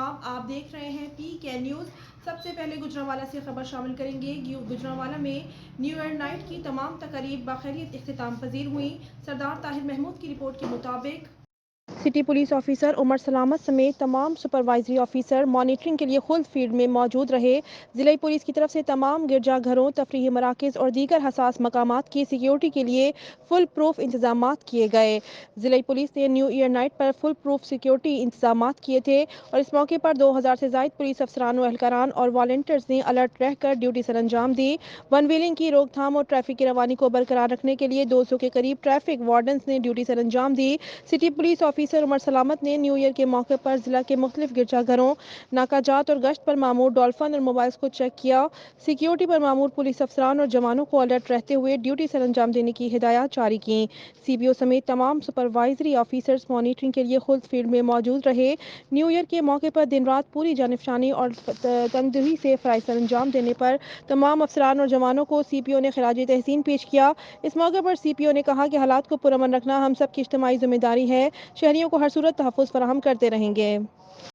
آداب، آپ دیکھ رہے ہیں PK نیوز۔ سب سے پہلے گجرانوالہ سے خبر شامل کریں گے۔ گجرانوالہ میں نیو ایئر نائٹ کی تمام تقاریب بخیریت اختتام پذیر ہوئیں۔ سردار طاہر محمود کی رپورٹ کے مطابق سٹی پولیس آفیسر عمر سلامت سمیت تمام سپروائزری آفیسر مانیٹرنگ کے لیے خلد فیلڈ میں موجود رہے۔ ضلعی پولیس کی طرف سے تمام گرجا گھروں، تفریحی مراکز اور دیگر حساس مقامات کی سیکیورٹی کے لیے فل پروف انتظامات کیے گئے۔ ضلعی پولیس نے نیو ایئر نائٹ پر فل پروف سیکیورٹی انتظامات کیے تھے اور اس موقع پر 2000 سے زائد پولیس افسران و اہلکاران اور والنٹیئرز نے الرٹ رہ کر ڈیوٹی سر انجام دی۔ ون ویلنگ کی روک تھام اور ٹریفک کی روانی کو برقرار رکھنے کے لیے 200 کے قریب ٹریفک وارڈنز نے ڈیوٹی سر انجام دی۔ سٹی پولیس آفیسر عمر سلامت نے نیو ایئر کے موقع پر ضلع کے مختلف گرجا گھروں، ناکہ جات اور گشت پر مامور ڈولفن اور موبائلز کو چیک کیا۔ سیکیورٹی پر مامور پولیس افسران اور جوانوں کو الرٹ رہتے ہوئے ڈیوٹی سر انجام دینے کی ہدایات جاری کیں۔ CBO سمیت تمام سپروائزری آفیسرز مانیٹرنگ کے لیے خلد فیلڈ میں موجود رہے۔ نیو ایئر کے موقع پر دن رات پوری جانفشانی اور تندہی سے فرائض سر انجام دینے پر تمام افسران اور جوانوں کو CPO نے خراج تحسین پیش کیا۔ اس موقع پر CPO نے کہا کہ حالات کو پرامن رکھنا ہم سب کی اجتماعی ذمہ داری ہے۔ شہریوں کو ہر صورت تحفظ فراہم کرتے رہیں گے۔